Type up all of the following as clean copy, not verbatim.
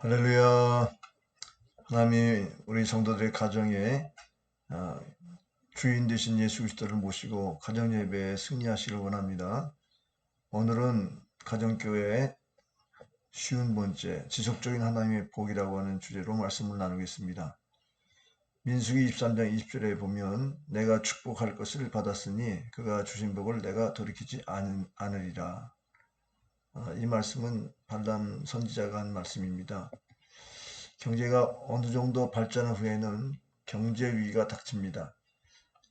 할렐루야. 하나님이 우리 성도들의 가정에 아, 주인 되신 예수 그리스도를 모시고 가정 예배에 승리하시길 원합니다. 오늘은 가정교회의 쉬운 번째 지속적인 하나님의 복이라고 하는 주제로 말씀을 나누겠습니다. 민수기 23장 20절에 보면 내가 축복할 것을 받았으니 그가 주신 복을 내가 돌이키지 않으리라. 이 말씀은 발람 선지자가 한 말씀입니다. 경제가 어느 정도 발전한 후에는 경제 위기가 닥칩니다.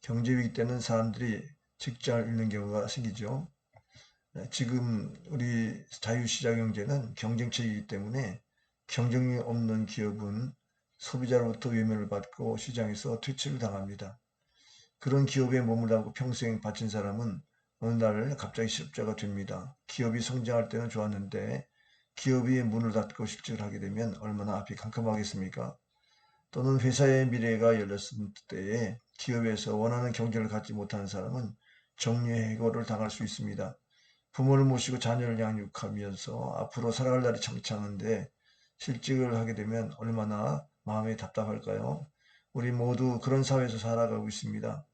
경제 위기 때는 사람들이 직장을 잃는 경우가 생기죠. 지금 우리 자유시장 경제는 경쟁체이기 때문에 경쟁력 없는 기업은 소비자로부터 외면을 받고 시장에서 퇴출을 당합니다. 그런 기업에 몸을 담고 평생 바친 사람은 어느 날 갑자기 실업자가 됩니다. 기업이 성장할 때는 좋았는데 기업이 문을 닫고 실직을 하게 되면 얼마나 앞이 캄캄하겠습니까? 또는 회사의 미래가 열렸을 때에 기업에서 원하는 경제를 갖지 못하는 사람은 정리해고를 당할 수 있습니다. 부모를 모시고 자녀를 양육하면서 앞으로 살아갈 날이 창창한데 실직을 하게 되면 얼마나 마음이 답답할까요? 우리 모두 그런 사회에서 살아가고 있습니다.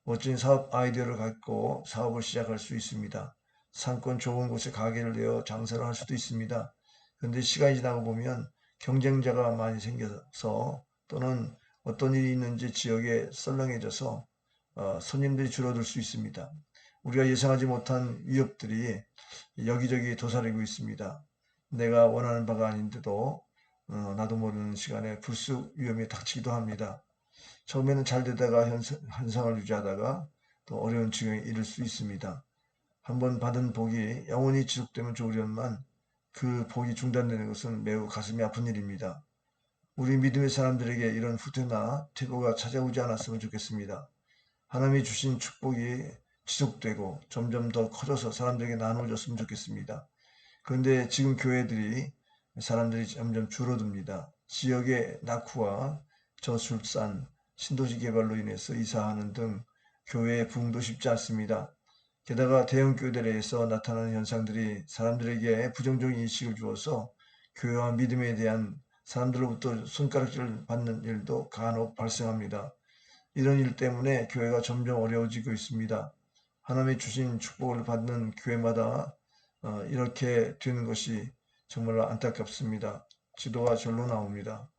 멋진 사업 아이디어를 갖고 사업을 시작할 수 있습니다. 상권 좋은 곳에 가게를 내어 장사를 할 수도 있습니다. 그런데 시간이 지나고 보면 경쟁자가 많이 생겨서 또는 어떤 일이 있는지 지역에 썰렁해져서 손님들이 줄어들 수 있습니다. 우리가 예상하지 못한 위협들이 여기저기 도사리고 있습니다. 내가 원하는 바가 아닌데도 나도 모르는 시간에 불쑥 위험이 닥치기도 합니다. 처음에는 잘 되다가 현상을 유지하다가 또 어려운 지경에 이를 수 있습니다. 한번 받은 복이 영원히 지속되면 좋으련만 그 복이 중단되는 것은 매우 가슴이 아픈 일입니다. 우리 믿음의 사람들에게 이런 후퇴나 퇴보가 찾아오지 않았으면 좋겠습니다. 하나님이 주신 축복이 지속되고 점점 더 커져서 사람들에게 나눠졌으면 좋겠습니다. 그런데 지금 교회들이 사람들이 점점 줄어듭니다. 지역의 낙후와 저출산, 신도시 개발로 인해서 이사하는 등 교회의 부흥도 쉽지 않습니다. 게다가 대형 교회들에서 나타나는 현상들이 사람들에게 부정적인 인식을 주어서 교회와 믿음에 대한 사람들로부터 손가락질을 받는 일도 간혹 발생합니다. 이런 일 때문에 교회가 점점 어려워지고 있습니다. 하나님이 주신 축복을 받는 교회마다 이렇게 되는 것이 정말 안타깝습니다. 지도가 절로 나옵니다.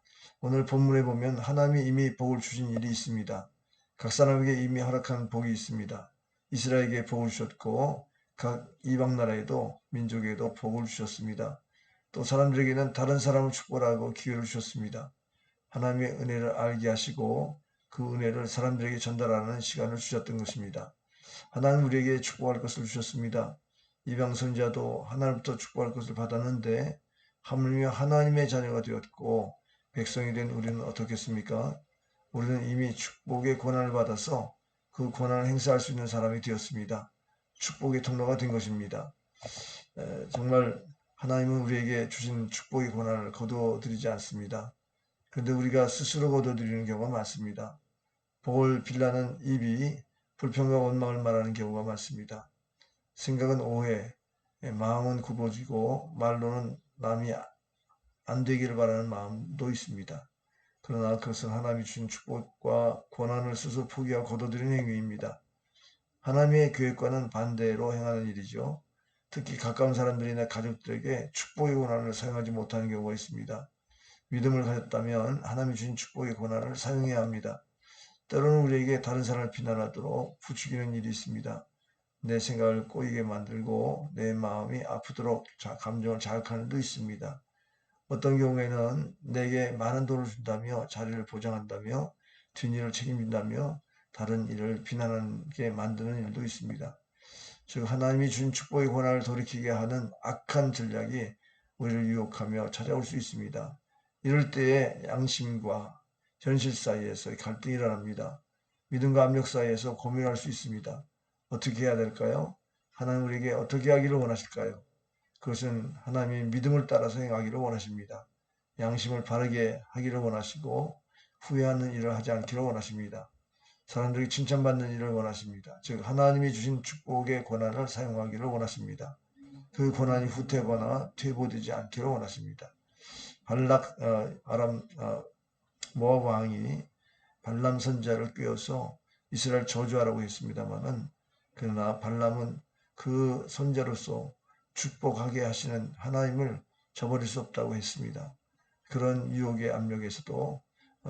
오늘 본문에 보면 하나님이 이미 복을 주신 일이 있습니다. 각 사람에게 이미 허락한 복이 있습니다. 이스라엘에게 복을 주셨고 각 이방 나라에도 민족에도 복을 주셨습니다. 또 사람들에게는 다른 사람을 축복하고 기회를 주셨습니다. 하나님의 은혜를 알게 하시고 그 은혜를 사람들에게 전달하는 시간을 주셨던 것입니다. 하나님 우리에게 축복할 것을 주셨습니다. 이방 선지자도 하나님부터 축복할 것을 받았는데 하물며 하나님의 자녀가 되었고 백성이 된 우리는 어떻겠습니까? 우리는 이미 축복의 권한을 받아서 그 권한을 행사할 수 있는 사람이 되었습니다. 축복의 통로가 된 것입니다. 정말 하나님은 우리에게 주신 축복의 권한을 거두어드리지 않습니다. 그런데 우리가 스스로 거둬들이는 경우가 많습니다. 복을 빌라는 입이 불평과 원망을 말하는 경우가 많습니다. 생각은 오해, 마음은 굽어지고 말로는 남이 안 되기를 바라는 마음도 있습니다. 그러나 그것은 하나님이 주신 축복과 권한을 스스로 포기하고 거둬들이는 행위입니다. 하나님의 계획과는 반대로 행하는 일이죠. 특히 가까운 사람들이나 가족들에게 축복의 권한을 사용하지 못하는 경우가 있습니다. 믿음을 가졌다면 하나님이 주신 축복의 권한을 사용해야 합니다. 때로는 우리에게 다른 사람을 비난하도록 부추기는 일이 있습니다. 내 생각을 꼬이게 만들고 내 마음이 아프도록 감정을 자극하는 일도 있습니다. 어떤 경우에는 내게 많은 돈을 준다며 자리를 보장한다며 뒷일을 책임진다며 다른 일을 비난하게 만드는 일도 있습니다. 즉 하나님이 준 축복의 권한을 돌이키게 하는 악한 전략이 우리를 유혹하며 찾아올 수 있습니다. 이럴 때에 양심과 현실 사이에서 갈등이 일어납니다. 믿음과 압력 사이에서 고민할 수 있습니다. 어떻게 해야 될까요? 하나님 우리에게 어떻게 하기를 원하실까요? 그것은 하나님의 믿음을 따라서 행하기를 원하십니다. 양심을 바르게 하기를 원하시고 후회하는 일을 하지 않기를 원하십니다. 사람들에게 칭찬받는 일을 원하십니다. 즉 하나님이 주신 축복의 권한을 사용하기를 원하십니다. 그 권한이 후퇴거나 퇴보되지 않기를 원하십니다. 발락 모압 왕이 발람 선지자를 꾀어서 이스라엘 저주하라고 했습니다마는, 그러나 발람은 그 선지자로서 축복하게 하시는 하나님을 저버릴 수 없다고 했습니다. 그런 유혹의 압력에서도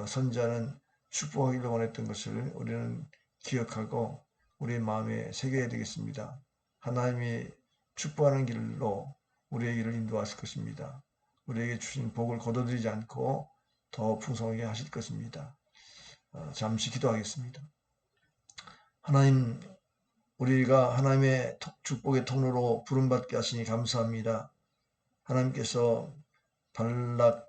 선지자는 축복하기를 원했던 것을 우리는 기억하고 우리의 마음에 새겨야 되겠습니다. 하나님이 축복하는 길로 우리의 길을 인도하실 것입니다. 우리에게 주신 복을 거둬들이지 않고 더 풍성하게 하실 것입니다. 잠시 기도하겠습니다. 하나님, 우리가 하나님의 축복의 통로로 부름받게 하시니 감사합니다. 하나님께서 발락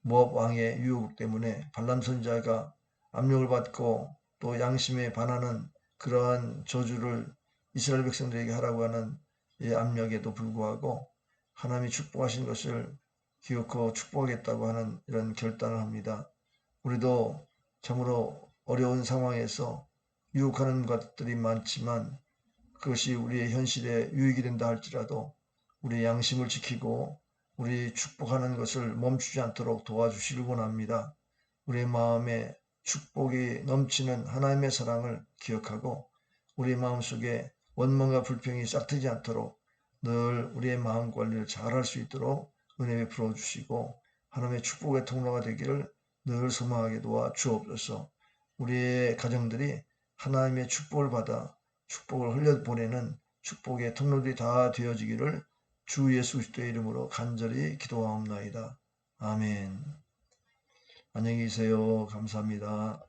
모압 왕의 유혹 때문에 발람 선지자가 압력을 받고 또 양심에 반하는 그러한 저주를 이스라엘 백성들에게 하라고 하는 이 압력에도 불구하고 하나님이 축복하신 것을 기억하고 축복하겠다고 하는 이런 결단을 합니다. 우리도 참으로 어려운 상황에서 유혹하는 것들이 많지만 그것이 우리의 현실에 유익이 된다 할지라도 우리의 양심을 지키고 우리 축복하는 것을 멈추지 않도록 도와주시길 원합니다. 우리의 마음에 축복이 넘치는 하나님의 사랑을 기억하고 우리의 마음속에 원망과 불평이 싹트지 않도록 늘 우리의 마음 관리를 잘할 수 있도록 은혜 베풀어 주시고 하나님의 축복의 통로가 되기를 늘 소망하게 도와 주옵소서. 우리의 가정들이 하나님의 축복을 받아 축복을 흘려보내는 축복의 통로들이 다 되어지기를 주 예수 그리스도의 이름으로 간절히 기도하옵나이다. 아멘. 안녕히 계세요. 감사합니다.